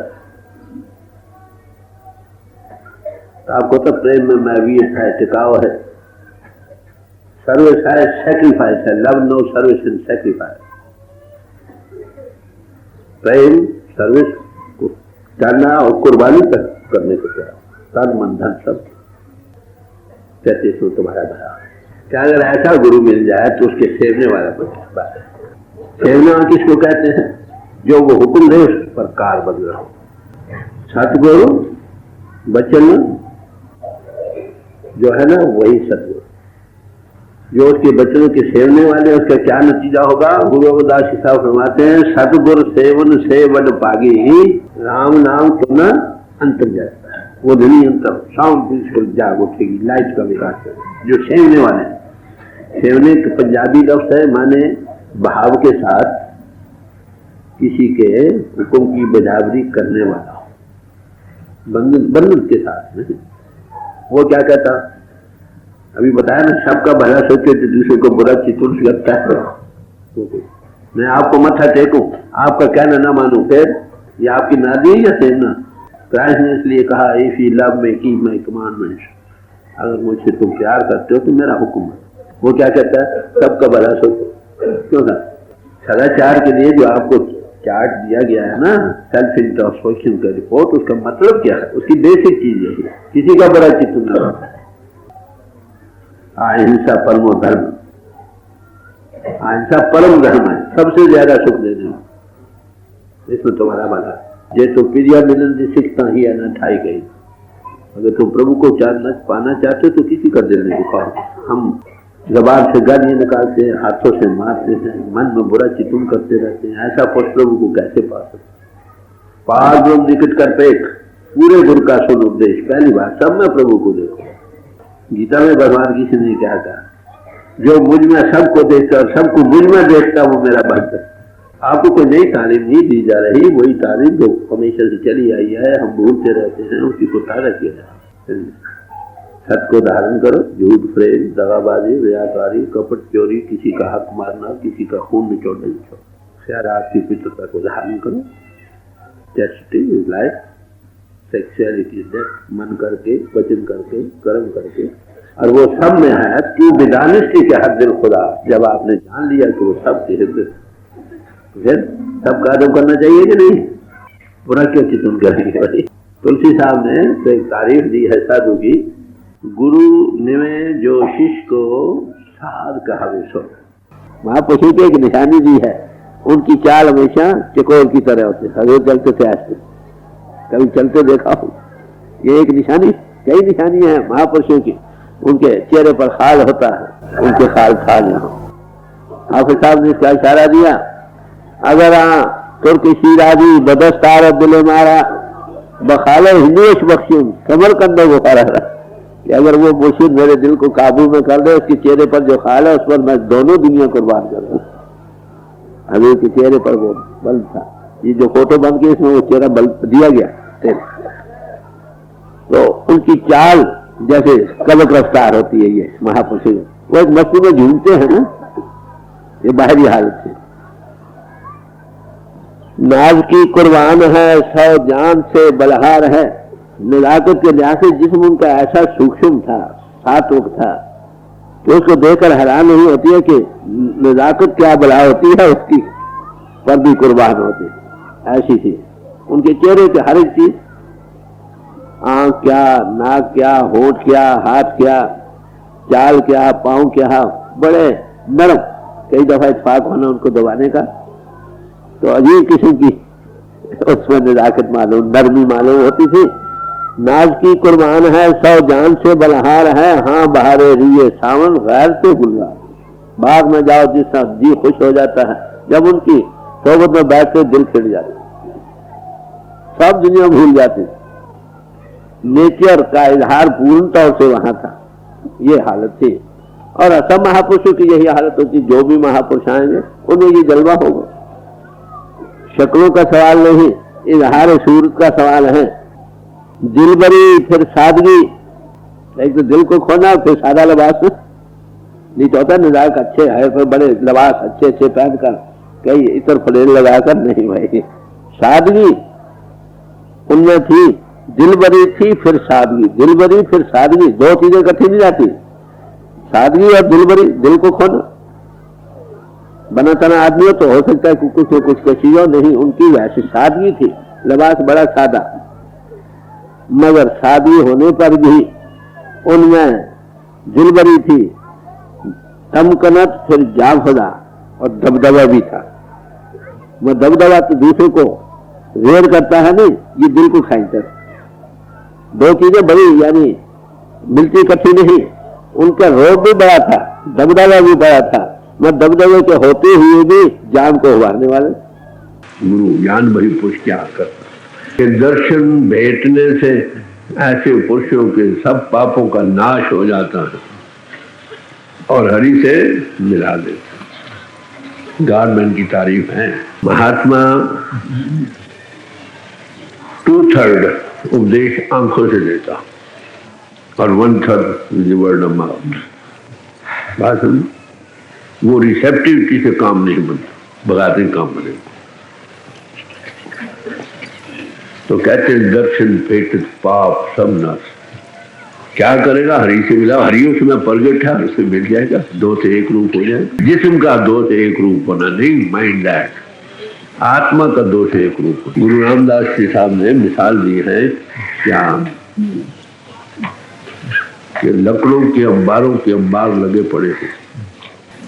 तो आपको तो प्रेम में मैवीयत है, टिकाव है, सर्विस है, सैक्रिफाइस है। Love no service and sacrifice. प्रेम सर्विस को करना और कुर्बानी तक करने को तैयार, तन मन धन सब। कहते सो तुम्हारा भला। क्या अगर ऐसा गुरु मिल जाए तो उसके सेवने वाला बन जाए। सेवना किसको कहते हैं? जो वो हुक्म दे उस पर कार बन रहा हो। सतगुरु वचन जो है ना वही सतगुरु, जो उसके बच्चों के सेवने वाले, उसका क्या नतीजा होगा? गुरु रविदास साहब फरमाते हैं, सतगुरु सेवन से वन पागी ही राम नाम क्यों न अंतर जाता है। वो धनी अंतर साउंड बिल्कुल जाग उठेगी, लाइट का विकास करेगी। जो सेवने वाले, सेवने के पंजाबी लफ्ज है, माने भाव के साथ किसी के हुक्म की बजावरी करने वाला हो, बंधन के साथ नहीं। वो क्या कहता, अभी बताया ना, सबका भला सोचे तो दूसरे को बुरा चितुल लगता है। मैं आपको मत्था टेकूं, आपका कहना ना मानूं, फिर ये आपकी नादी है या सेवना? क्राइस्ट ने इसलिए कहा, if you love me keep my commandments, अगर मुझसे तुम प्यार करते हो तो मेरा हुक्म है। वो क्या कहता है, सबका भला सोचो। क्यों ना? सदाचार के लिए जो आपको चार्ट दिया गया है ना, सेल्फ इंट्रोस्पेक्शन का रिपोर्ट, उसका मतलब क्या है? उसकी बेसिक चीज है, किसी का बड़ा चित्त न रखना, अहिंसा परमो धर्म, अहिंसा परम धर्म है, सबसे ज्यादा सुख देने, इसमें तुम्हारा भला। ये तो प्रिया मिलन की सिखता ही है ना ठाई गई। अगर तुम प्रभु को पाना चाहते हो तो किसी का दिल नहीं दुखाओ। हम जबान से गालियां निकालते हैं, हाथों से मारते हैं, मन में बुरा चितुन करते रहते हैं, ऐसा पुरुष प्रभु को कैसे पा सकते? पार ब्रह्म निकट कर पेख, पूरे गुरु का सुन उपदेश। पहली बात, सब में प्रभु को देखो। गीता में भगवान किसी ने क्या कहा, जो मुझ में सबको देखता और सबको मुझ में देखता वो मेरा भक्त है। आपको कोई नई तालीम नहीं दी जा रही, वही तालीम जो हमेशा से चली आई है, हम भूलते रहते हैं, उसी को ताजा किया जाए। सत्य को धारण करो, झूठ प्रेम दगाबाजी रियाकारी कपट चोरी, किसी का हक मारना, किसी का खून निचोड़ना नहीं छोड़ो। खैर आपकी पितृता को धारण करो। चैरिटी इज लाइफ, सेक्सुअलिटी से मन करके, वचन करके, कर्म करके, और वो सब में है कि विदानिष्टि के हर दिल खुदा। जब आपने जान लिया कि वो सब के हृदय, फिर सब कार्य करना चाहिए कि नहीं? बुरा क्यों चितवन करेंगे भाई? तुलसी साहब ने तो एक तारीफ दी है साधु की, गुरु ने जो शिष्य को साध कहा विश्व। महापुरुषों की एक निशानी दी है, उनकी चाल हमेशा चकोर की तरह होती है। हजूर चलते थे ऐसे, कभी चलते देखा हो? ये एक निशानी, कई निशानियां हैं महापुरुषों की। उनके चेहरे पर खाल होता है, उनके खाल यहाँ। हाफिज साहब ने इसका इशारा दिया, अगर तुर्की शीराजी बदस्तार दिले मारा बखाले हिंदुश बख्शूं कमर कंधे बुखारा, कि अगर वो मुर्शिद मेरे दिल को काबू में कर दे, उसके चेहरे पर जो खाल है उस पर मैं दोनों दुनिया कुर्बान कर दूं। हजूर के चेहरे पर वो बल था। ये जो फोटो बन के इसमें वो चेहरा बल दिया गया, तो उनकी चाल जैसे कबक रफ्तार होती है। ये महापुरुष वो एक मस्ती में झूमते हैं ना, ये बाहरी हालत से। नाज की कुर्बान है, सौ जान से बलहार है। नजाकत के लिहाज से जिस्म उनका ऐसा सूक्ष्म था, सात्विक था, कि उसको देखकर हैरान नहीं होती है कि नजाकत क्या बला होती है, उसकी पर भी कुर्बान होती है। ऐसी थी उनके चेहरे के हर एक चीज, आंख क्या, नाक क्या, होठ क्या, हाथ क्या, चाल क्या, पांव क्या, बड़े नरम। कई दफा इत्तेफाक होना उनको दबाने का, तो अजीब किस्म की उसमें नजाकत मालूम, नरमी मालूम होती थी। नाज की कुर्बान है, सौ जान से बलहार है, हाँ बहारे रिये सावन गैर से गुलजार। बाग में जाओ जिसका जी खुश हो जाता है, जब उनकी सोबत में बैठते दिल खिड़ जाता, सब दुनिया भूल जाती। नेचर का इजहार पूर्ण तौर से वहां था, ये हालत थी। और सब महापुरुषों की यही हालत होती, जो भी महापुरुष आएंगे उनमें ये जलवा होगा। शक्लों का सवाल नहीं, इजहार सूरत का सवाल है। दिल बरी फिर सादगी, एक तो दिल को खोना फिर सादा लिबास नहीं चाहता। निजाक अच्छे है पर बड़े लिबास अच्छे अच्छे पहनकर, कई इतर फलेल लगाकर नहीं भाई। सादगी उनमें थी, दिल बरी थी फिर सादगी। दिल बरी फिर सादगी, दो चीजें इकट्ठी नहीं जाती। सादगी और दिल बरी, दिल को खोना। बना तना आदमी हो तो हो सकता है कुछ न कुछ चीज हो, नहीं उनकी वैसी सादगी थी। लिबास बड़ा सादा, मगर सादगी होने पर भी उनमें दिलबरी थी, तमकनत फिर जाफदा, और दबदबा भी था। वो दबदबा तो दूसरे को रेर करता है नहीं, ये दिल को खाइता। दो चीजें बड़ी यानी मिलती इकट्ठी नहीं। उनका रोब भी बड़ा था, दबदबा भी बड़ा था, मैं दबदबे के होते हुए भी जान को उबारने वाले गुरु ज्ञान भरी पुरुष क्या कर। दर्शन भेटने से ऐसे पुरुषों के सब पापों का नाश हो जाता है और हरि से मिला देता। गॉडमैन की तारीफ है। महात्मा 2/3 उपदेश आंखों से देता और 1/3 वर्ड ऑफ माउथ। बात समझ, वो रिसेप्टिविटी से काम नहीं बनता, बगाते काम बनेगा। तो कहते हैं दर्शन पेट पाप सब नाश। क्या करेगा? हरि से मिला, हरि उसमें प्रगट है, उससे मिल जाएगा, दो से एक रूप हो जाएगा। जिस्म का दो से एक रूप होना नहीं, माइंड दैट, आत्मा का दो से एक रूप। गुरु रामदास जी साहब ने मिसाल दी है क्या कि लकड़ों के अंबारों के अंबार लगे पड़े थे,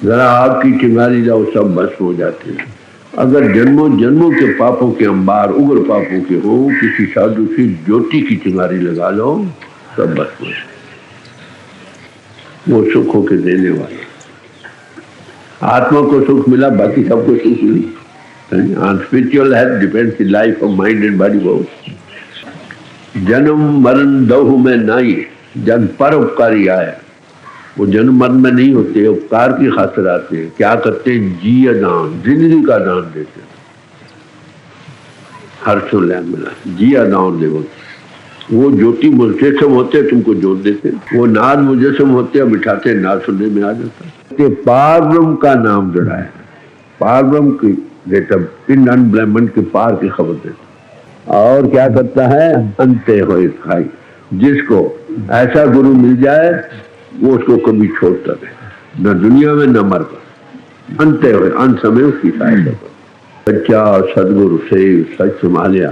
जरा आग की चिंगारी जाओ सब भस्म हो जाते हैं। अगर जन्मों जन्मों के पापों के अंबार उग्र पापों के हो, किसी साधु से ज्योति की चिंगारी लगा लो सब भस्म हो। वो सुख होके देने वाला। आत्मा को सुख मिला, बाकी सबको सुख मिली। Spiritual health depends in life of mind and body both. जन्म मरण दहु में नाई, जन पर उपकारी आया। वो जन्म मरण में नहीं होते, उपकार की खातिर आते हैं। क्या करते हैं? जिया दान, जिंदगी का दान देते। हर्षो लैन मिला, जिया दान देवो। वो ज्योति मुजस्सम होते, तुमको जोत देते। वो नाद मुजस्सम होते, बिठाते, नाद सुनने में आ जाता। पार ब्रह्म का नाम जुड़ा है। पार ब्रह्म की देता, इन अनब्लेमन के पार की खबर देता। और क्या करता है, अंते होए खाई। जिसको ऐसा गुरु मिल जाए वो उसको कभी छोड़ता नहीं, न दुनिया में न मर कर। अंते हुए अंत समय उसकी सहायता कर। बच्चा सदगुरु से सच संभालिया,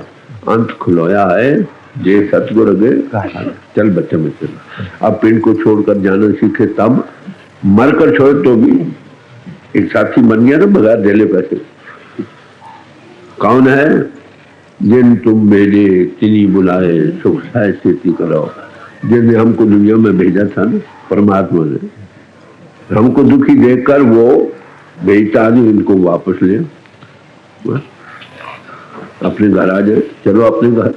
अंत खुलोया है जे सतगुरु अगे चल बच्चे में चला। अब पिंड को छोड़कर जाना सीखे, तब मरकर छोड़ तो भी एक साथी बन गया ना बगैर देले पैसे। कौन है? जिन तुम मेरे तिनी बुलाए सुख स्थिति करो। जिसने हमको दुनिया में भेजा था ना परमात्मा ने, हमको दुखी देखकर वो भेजता आदमी इनको वापस ले अपने घर आ जाए। चलो अपने घर।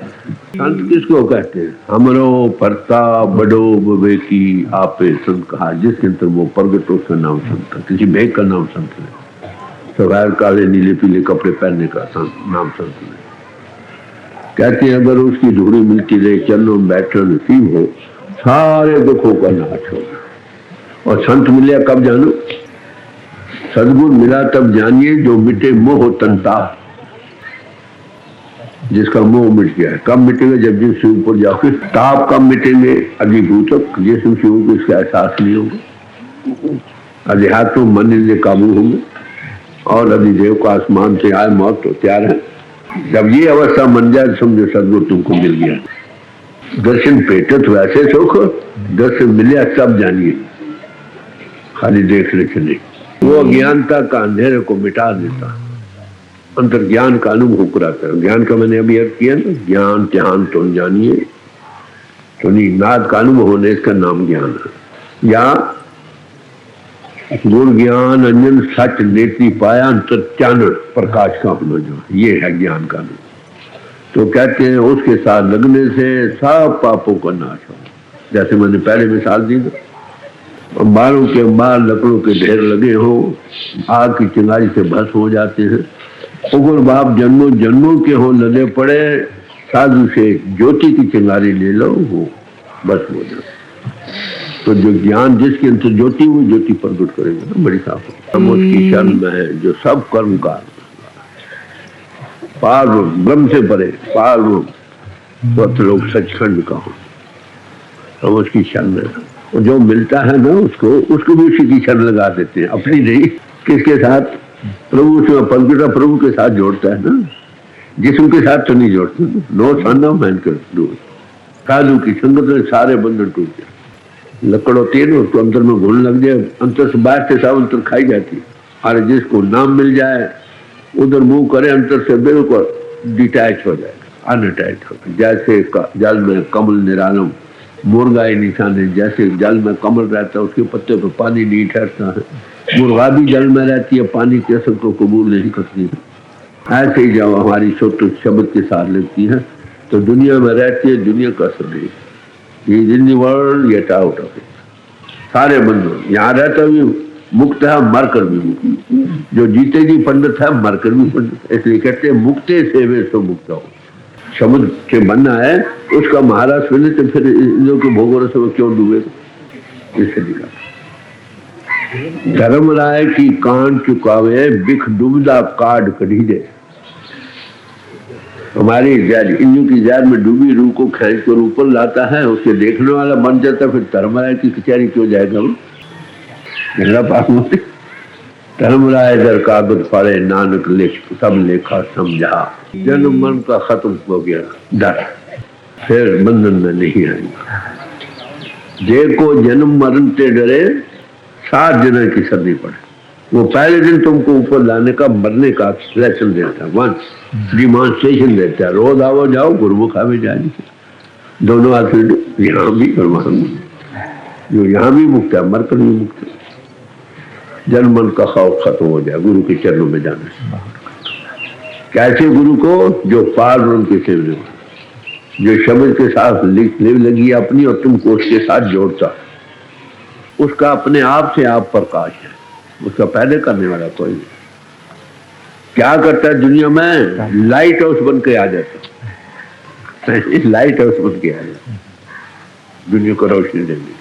संत किसको कहते हैं? हमरो परता बड़ो विवेकी आपे संत कहा। जिसके अंतर वो प्रगट उसका नाम संत है, किसी भेद का नाम संत नहीं। सवार काले नीले पीले कपड़े पहनने का नाम संत नहीं। कहते हैं अगर उसकी धूड़ी मिलती रहे, चरणों में बैठना नसीब हो, सारे दुखों का नाश होगा। और संत मिले कब जानो? सदगुरु मिला तब जानिए जो मिटे मोह तंताप। जिसका मोह मिट गया है। कब मिटेगा? जब जिस ऊपर जाओगे। ताप कब मिटेंगे? अधिभूतक, जिसम शिव को इसका एहसास नहीं होगा। अध्यात्म मन इंद्रिय काबू होंगे और अधिदेव को आसमान से आए मौत तो तैयार है। जब ये अवस्था बन जाए समझो सदगुरु तुमको मिल गया। दर्शन पेटत वैसे सुख, दर्शन मिले तब जानिए, खाली देख ले चले। वो अज्ञानता का अंधेरे को मिटा देता, अंतर ज्ञान का अनुभव कराता है। ज्ञान का मैंने अभी अर्थ किया ना, ज्ञान ध्यान तुम जानिए, तो नाद का अनुभव होने इसका नाम ज्ञान है। या गुण ज्ञान अंजन सच नेत्री पाया अंतर चानन, प्रकाश का होना जो ये है ज्ञान का अनुभव। तो कहते हैं उसके साथ लगने से सब पापों का नाश हो। जैसे मैंने पहले मिसाल दी, अंबारों के अंबार लकड़ों के ढेर लगे हो, आग की चिंगारी से भस्म हो जाते हैं। उगर बाप जन्मों जन्मों के हो लदे पड़े, साधु से ज्योति की चिंगारी ले लो, वो बस हो जाए। तो जो ज्ञान जिसके अंदर ज्योति, वो ज्योति प्रकट करेगा ना, बड़ी साफ। हम उसकी शरण में है जो सब कर्म का पार ब्रह्म से परे पार लोग सचखंड का हो, हम उसकी शरण में। और जो मिलता है ना उसको भी उसी की शरण लगा देते हैं, अपनी नहीं। किसके साथ? प्रभु से प्रगटा प्रभु के साथ जोड़ता है ना, जिस्म के साथ तो नहीं जोड़ते। नो सन ऑफ मैन कर साधु की संगत में सारे बंधन टूट जाए। लकड़ होती है ना, उसको अंतर में घुन लग जाए, अंतर से बाहर से सब अंतर खाई जाती है। और जिसको नाम मिल जाए उधर मुंह करे, अंतर से बिल्कुल डिटैच हो जाएगा, अनअटैच हो। जैसे जल में कमल निरालम, मुर्गा ही निशान है। जैसे जल में कमल रहता है, उसके पत्ते पर पानी नहीं ठहरता है, मुर्गा भी जल में रहती है, पानी के असर को कबूल नहीं करती है। ऐसे ही जब हमारी छोटे शब्द के साथ लगती है तो दुनिया में रहती है, दुनिया का असर नहीं। In the world get out of it. सारे बंधन यहाँ रहता भी मुक्त है, मरकर भी मुक्त। जो जीते जी पंडित है, मरकर भी पंडित। इसलिए कहते हैं मुक्ते सेवे सो मुक्त हो। शब्द से बनना है, उसका महाराज सुने तो फिर इन लोगों के भोगों से वो क्यों डूबेगा? इससे लिखा धर्म राय की कान चुकावे, बिख डूबदा काट कढ़ी दे। हमारी इंजू की जैद में डूबी रूह को खींच कर ऊपर लाता है, उसे देखने वाला बन जाता है। फिर धर्मराय की कचहरी क्यों जाएगा वो? धर्मराय दर कागज फाड़े, नानक लिख सब लेखा समझा। जन्म मन का खत्म हो गया डर, फिर बंधन में नहीं आएगा। जे को जन्म मरण से डरे, 7 दिन की सर्दी पड़े। वो पहले दिन तुमको ऊपर लाने का, मरने का लेसन देता है, वंस डिमॉन्स्ट्रेशन देता है। रोज आओ जाओ, गुरुमुख आवे जाए, दोनों आदमी यहाँ भी और वहां भी। जो यहाँ भी मुक्त है, मरकर भी मुक्त है। जन्म मन का खौफ खत्म हो जाए गुरु के चरणों में जाने से। कैसे गुरु को? जो पार ब्रह्म के सेवने, जो शब्द के साथ लिव लगी अपनी और तुमको उसके साथ जोड़ता, उसका अपने आप से आप प्रकाश है, उसका पैदा करने वाला कोई नहीं। क्या करता है दुनिया में? लाइट हाउस बन के आ जाता, लाइट हाउस बन के आ जाता, दुनिया को रोशनी देने।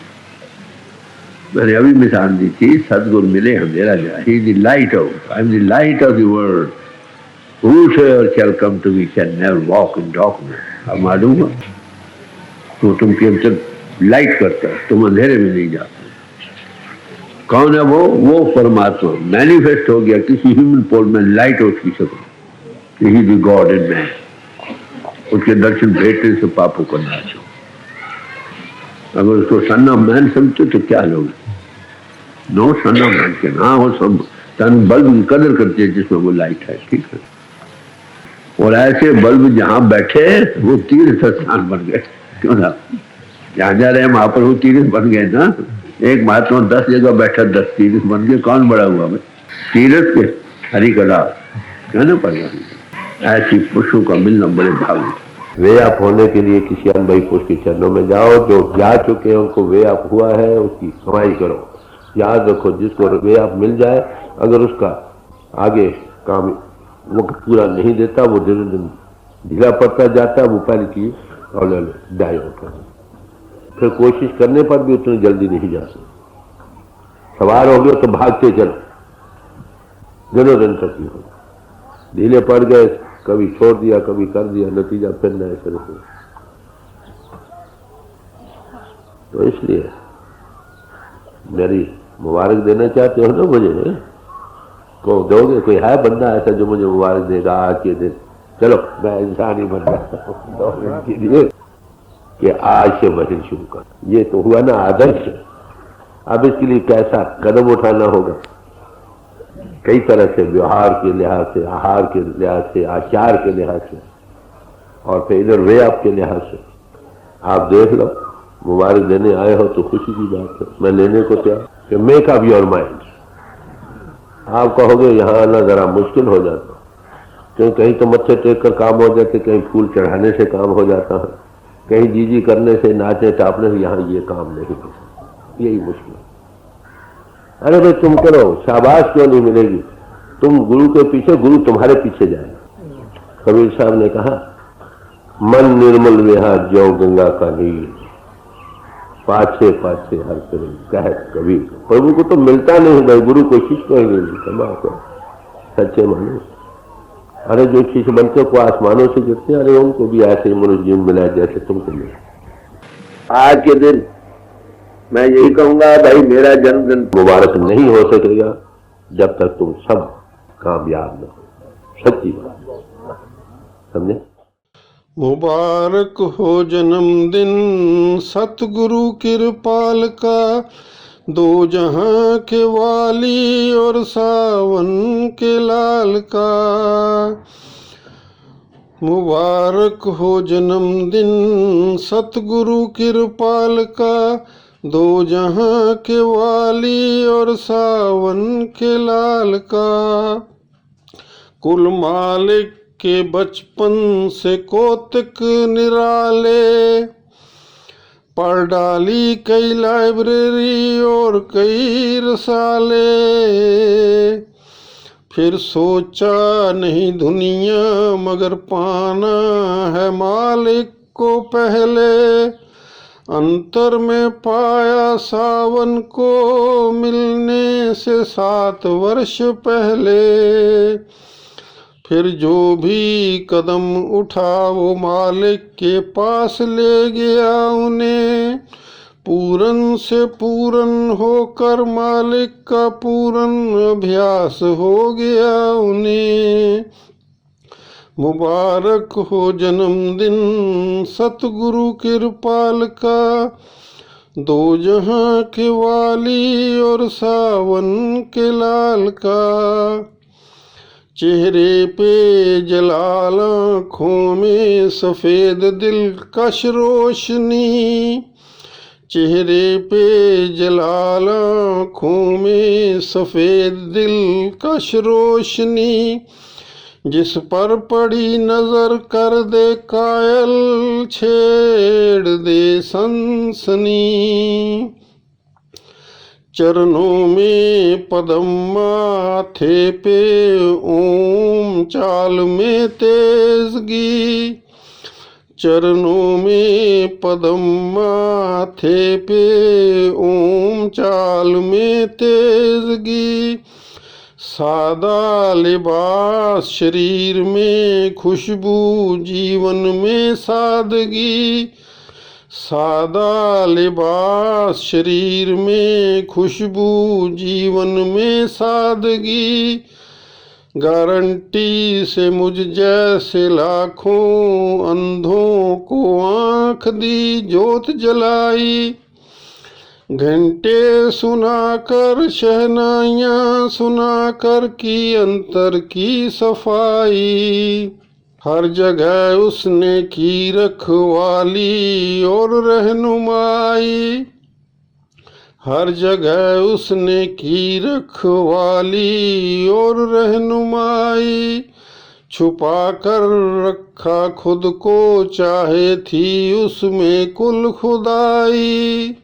मैंने अभी मिसाल दी थी, सदगुरु मिले अंधेरा जाए। He is the light house, I am the light of the world. Whosoever shall come to me shall never walk in darkness. अब मालूम है तो तुम केवल लाइट करता है, तुम अंधेरे में नहीं जाते। कौन है वो परमात्मा मैनिफेस्ट हो गया किसी ह्यूमन पोल में, लाइट उसकी शक्ल, ही द गॉड इन मैन। उसके दर्शन भेटने से पापों का नाश हो। अगर उसको सन ऑफ मैन समझते तो क्या लोग, नो सन ऑफ मैन के ना हो, सब सन बल्ब की कदर करते हैं जिसमें वो लाइट है, ठीक है। और ऐसे बल्ब जहां बैठे वो तीर्थ स्थान बन गए, क्यों ना, जहां जा रहे हैं वहां पर वो तीर्थ बन गए ना। एक महात्मा 10 जगह बैठा, 10 तीर्थ बन गए, कौन बड़ा हुआ भाई? तीर्थ के हरि कला कहना पड़ेगा। ऐसी पुरुषों का मिलना बड़े भाग। वे आप होने के लिए किसी अनुभवी पुरुष के चरणों में जाओ, जो जा चुके हैं उनको वे आप हुआ है उसकी कमाई करो। याद रखो, जिसको वे आप मिल जाए, अगर उसका आगे काम वक्त पूरा नहीं देता, वो दिन दिन ढीला पड़ता जाता है, वो पहली चीज और डाई होता है। फिर कोशिश करने पर भी उतनी जल्दी नहीं जा सकते। सवार हो गए तो भागते चलो, दिनों दिन तक ही हो। ढीले पड़ गए, कभी छोड़ दिया, कभी कर दिया, नतीजा फिर नए सिरे से। तो इसलिए मेरी मुबारक देना चाहते हो ना मुझे, को दोगे? कोई है बंदा ऐसा जो मुझे मुबारक देगा आज के दिन? चलो मैं इंसान ही बन गया के लिए कि आज से भजन शुरू कर। ये तो हुआ ना आदर्श। अब इसके लिए कैसा कदम उठाना होगा? कई तरह से, व्यवहार के लिहाज से, आहार के लिहाज से, आचार के लिहाज से, और फिर इधर वे आपके लिहाज से। आप देख लो, मुबारक देने आए हो तो खुशी की बात है, मैं लेने को तैयार। कि मेक अप योर माइंड। आप कहोगे यहाँ आना जरा मुश्किल हो जाता, क्योंकि कहीं तो मत्थे टेक कर काम हो जाते, कहीं फूल चढ़ाने से काम हो जाता है, कहीं जीजी करने से, नाचने टापने से। यहाँ ये काम नहीं होता, यही मुश्किल। अरे भाई तुम करो, शाबाश क्यों नहीं मिलेगी? तुम गुरु के पीछे, गुरु तुम्हारे पीछे जाएगा। कबीर साहब ने कहा, मन निर्मल विहा ज्यों गंगा का नीर, पाछे पाछे हर करे कह कबीर। प्रभु को तो मिलता नहीं भाई, गुरु को शिष्य को ही नहीं मिलता। बात सच्चे मानो। अरे जो शिष्य बनते को आसमानों से गिरते, अरे उनको भी ऐसे ही मनुष्य जीवन मिला जैसे तुमको मिला। आज के दिन मैं यही कहूंगा भाई, मेरा जन्मदिन मुबारक नहीं हो सकेगा जब तक तुम सब कामयाब न हो। सच्ची बात, समझे? मुबारक हो जन्मदिन सतगुरु कृपाल का, दो जहां के वाली और सावन के लाल का। मुबारक हो जन्मदिन सतगुरु कृपाल का, दो जहां के वाली और सावन के लाल का। कुल मालिक के बचपन से कोतक निराले, पढ़ डाली कई लाइब्रेरी और कई रसाले। फिर सोचा नहीं दुनिया मगर पाना है मालिक को पहले। अंतर में पाया सावन को मिलने से 7 वर्ष पहले। फिर जो भी कदम उठा वो मालिक के पास ले गया उन्हें। पूरन से पूरन होकर मालिक का पूरन अभ्यास हो गया उन्हें। मुबारक हो जन्मदिन सतगुरु कृपाल का, दो जहां के वाली और सावन के लाल का। चेहरे पे जलाल आँखों में सफ़ेद दिलकश रोशनी। चेहरे पे जलाल आँखों में सफ़ेद दिलकश रोशनी। जिस पर पड़ी नजर कर दे कायल, छेड़ दे सनसनी। चरणों में पदम माथे पे ओम, चाल में तेजगी। चरणों में पदम माथे पे ओम, चाल में तेजगी। सादा लिबास शरीर में खुशबू, जीवन में सादगी। सादा लिबास शरीर में खुशबू, जीवन में सादगी। गारंटी से मुझ जैसे लाखों अंधों को आँख दी, जोत जलाई। घंटे सुनाकर, शहनाइयाँ सुनाकर की अंतर की सफाई। हर जगह उसने की रखवाली और रहनुमाई। हर जगह उसने की रखवाली और रहनुमाई। छुपा कर रखा खुद को, चाहे थी उसमें कुल खुदाई।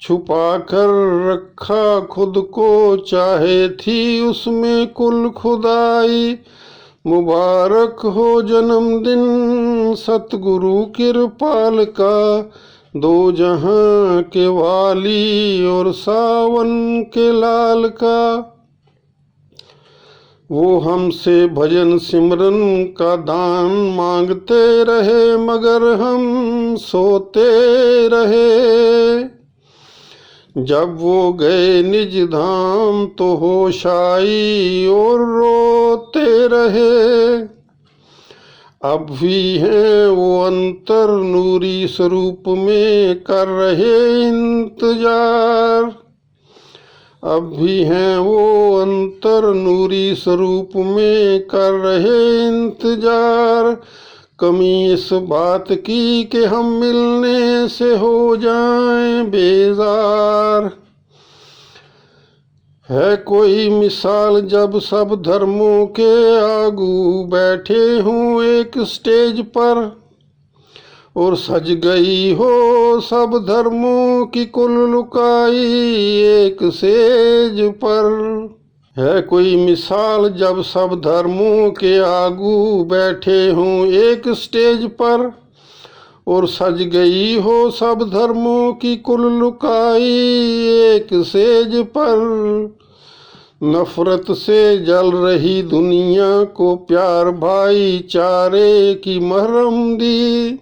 छुपा कर रखा खुद को, चाहे थी उसमें कुल खुदाई। मुबारक हो जन्मदिन सतगुरु कृपाल का, दो जहां के वाली और सावन के लाल का। वो हमसे भजन सिमरन का दान मांगते रहे, मगर हम सोते रहे। जब वो गए निज धाम तो होश आई और रोते रहे। अब भी हैं वो अंतर नूरी स्वरूप में कर रहे इंतजार। अब भी हैं वो अंतर नूरी स्वरूप में कर रहे इंतजार। कमी इस बात की कि हम मिलने से हो जाएं बेजार। है कोई मिसाल जब सब धर्मों के आगू बैठे हों एक स्टेज पर, और सज गई हो सब धर्मों की कुल लुकाई एक सेज पर। है कोई मिसाल जब सब धर्मों के आगू बैठे हों एक स्टेज पर, और सज गई हो सब धर्मों की कुल लुकाई एक सेज पर। नफरत से जल रही दुनिया को प्यार भाईचारे की मरहम दी।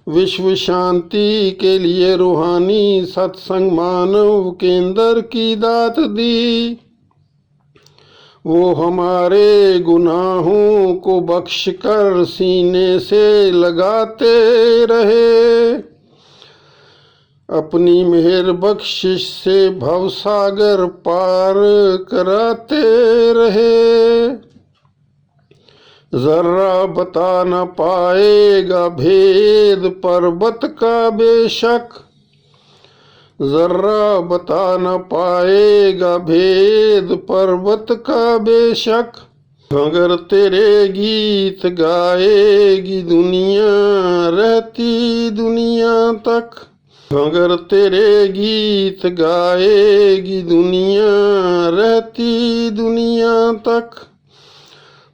विश्व शांति के लिए रूहानी सत्संग मानव केंद्र की दात दी। वो हमारे गुनाहों को बख्श कर सीने से लगाते रहे। अपनी मेहर बख्शिश से भवसागर पार कराते रहे। जरा बता न पाएगा भेद पर्वत का बेशक, जरा बता न पाएगा भेद पर्वत का बेशक। मगर तेरे गीत गाएगी दुनिया रहती दुनिया तक। मगर तेरे गीत गाएगी दुनिया रहती दुनिया तक।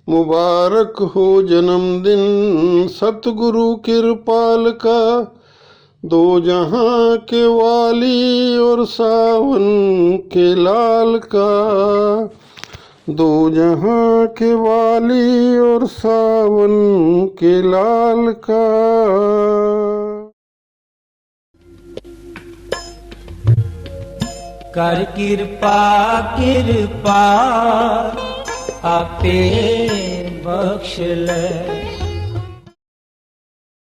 मुबारक हो जन्मदिन सतगुरु कृपाल का, दो जहां के वाली और सावन के लाल का। दो जहां के वाली और सावन के लाल का। कर कृपा कृपा आपे बख्श ले।